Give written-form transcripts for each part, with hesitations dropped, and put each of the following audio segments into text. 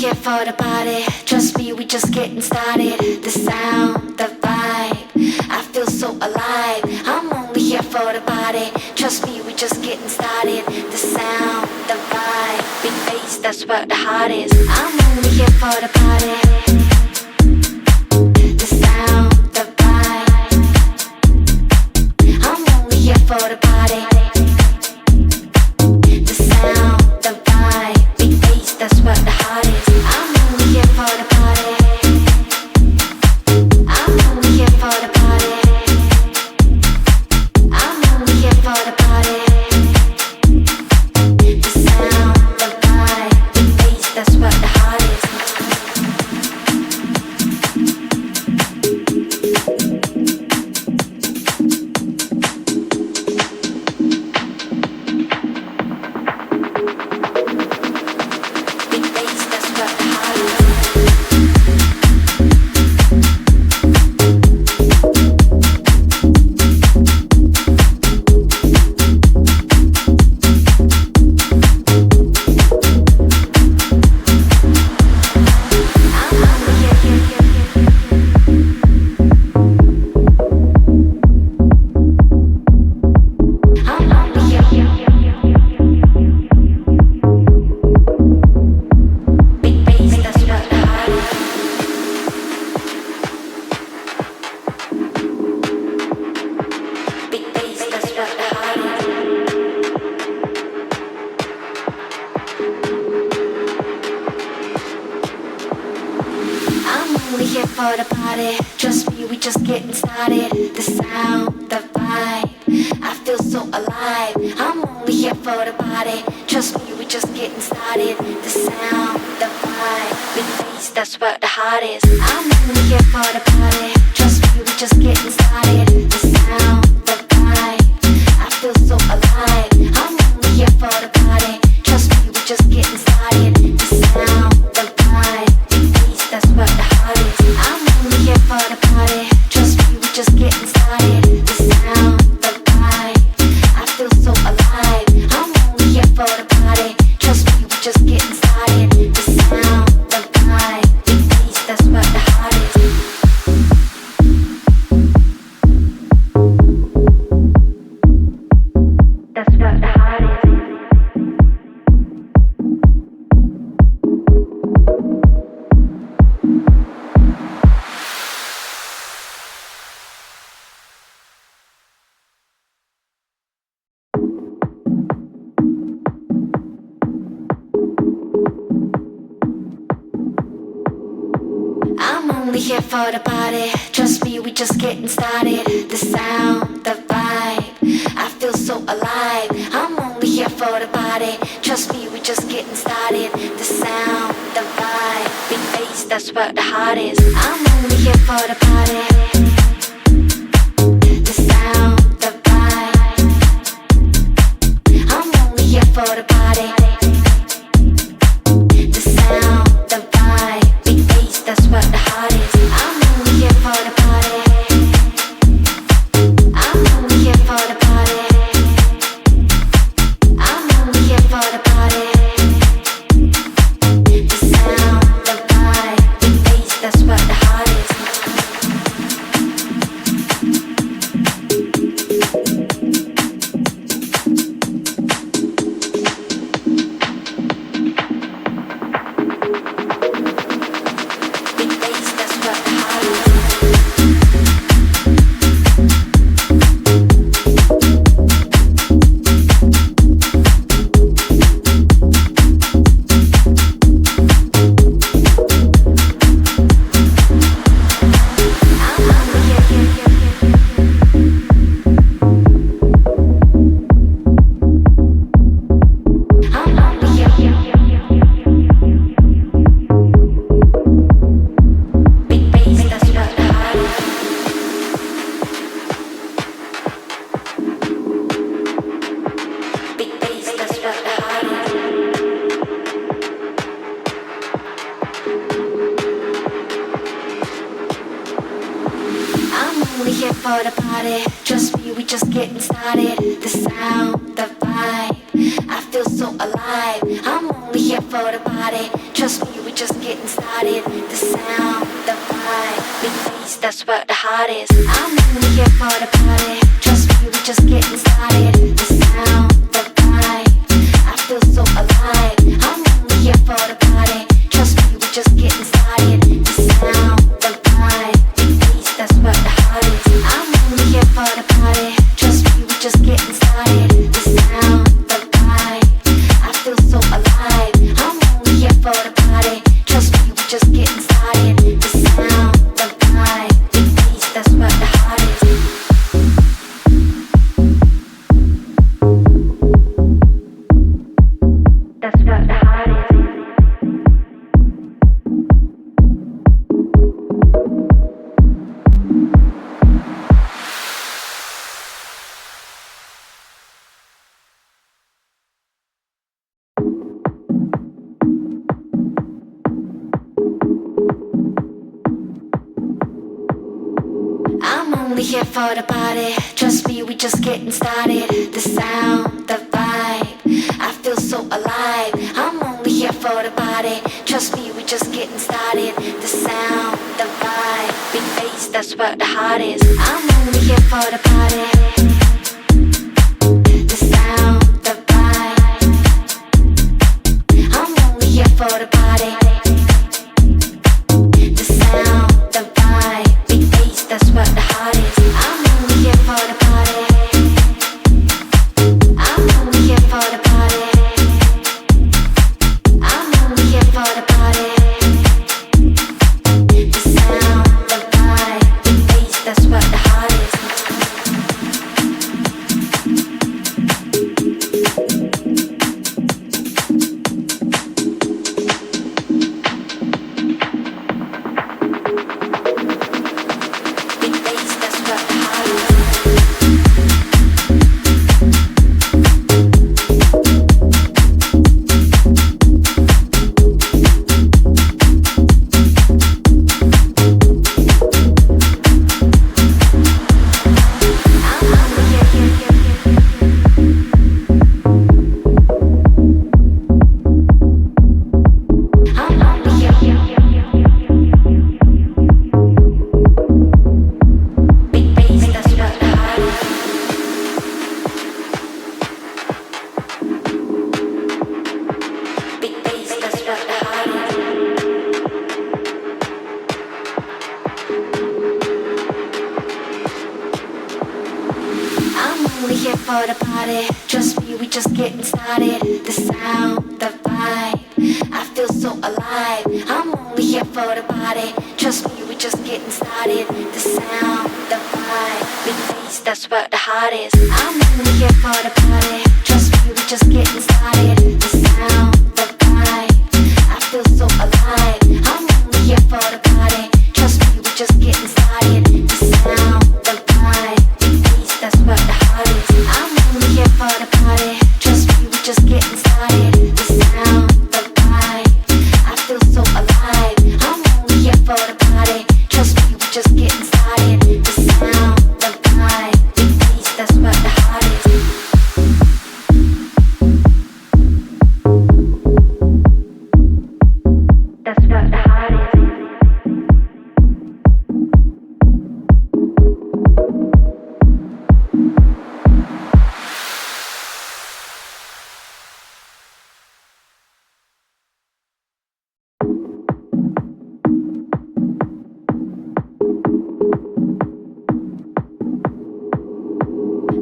here for the party. Trust me, we just getting started. The sound, the vibe, I feel so alive. I'm only here for the party. Trust me, we just getting started. The sound, the vibe, big bass, that's where the heart is. I'm only here for the party. The sound, the vibe, I'm only here for the party. The sound, the vibe, big bass, that's where the heart is. I'm only here for the party. I'm only here for the party. I'm only here for the party. The sound, the vibe, big bass, that's where the heart is. For the party, trust me, we just getting started. The sound, the vibe, I feel so alive. I'm only here for the party. Trust me, we just getting started. The sound, the vibe, big bass, that's where the heart is. I'm only here for the party. Trust me, we just getting started. The sound, the vibe, I feel so alive. I'm only here for the party. Trust me, we just getting started. The sound, the vibe, big bass, that's where the heart is. I'm only here for the party. Trust me, we just getting started. The sound, the vibe, I feel so alive. I'm only here for the party. Trust me, we just getting started. The sound, the vibe, big bass, that's where the heart is. That's where the heart is. Only here for the party. Trust me, we just getting started. The sound, the vibe, I feel so alive. I'm only here for the party. Trust me, we just getting started. The sound, the vibe, big bass, that's where the heart is. I'm only here for the party. The sound, the vibe, I'm only here for the party. The sound, the vibe, big bass, that's where the heart is. I'm only here for the party. I'm only here for the party. I'm only here for the party. The sound, the vibe, big bass, that's where the heart is. Only here for the party. Trust me, we just getting started. The sound, the vibe, I feel so alive. I'm only here for the party. Trust me, we we just getting started. The sound, the vibe, big bass, that's what the heart is. I'm only here for the party. Trust me, we just getting started. The sound, the vibe, I feel so alive. I'm only here for the party. Trust me, we just getting started. The sound, the vibe, big bass, that's what the heart is. I'm only here for the party. Trust me, we just getting started. The sound, the vibe, I feel so alive. I'm only here for the party. Trust me, we just getting started. The sound, the vibe, big bass, that's what the heart is. That's what the heart is. I'm only here for the party. Trust me, we just getting started. The sound, the vibe, I feel so alive. I'm only here for the party. Trust me, we just getting started. The sound, the vibe, big bass, that's what the heart is. I'm only here for the party. The sound, the vibe, I'm only here for the party. The sound, the vibe, big bass, that's what the heart is. I'm only here for the party. I'm only here for the party. I'm only here for the party. The sound, the vibe, big bass, that's what the heart is. Big bass, that's what the heart is. For the party, trust me, we just getting started. The sound, the vibe, I feel so alive. I'm only here for the party. Trust me, we just getting started. The sound, the vibe, big bass, that's what the heart is. I'm only here for the party. Trust me, we just getting started. The sound, the vibe, I feel so alive. I'm only here for the party. Trust me, we just getting started. The sound, the vibe, big bass, that's what the heart is. I'm only here for the party. Trust me, we just getting started. The sound, the vibe, I feel so alive. I'm only here for the party. Trust me, we just getting started. The sound, the vibe, big bass, that's what the heart is. That's what the heart is.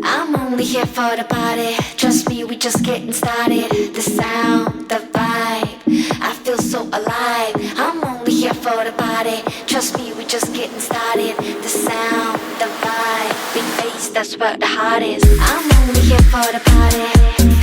I'm only here for the party. Trust me, we just getting started. The sound, the vibe, I feel so alive. I'm only here for the party. Trust me, we just getting started. The sound, the vibe, big bass, that's what the heart is. I'm only here for the party.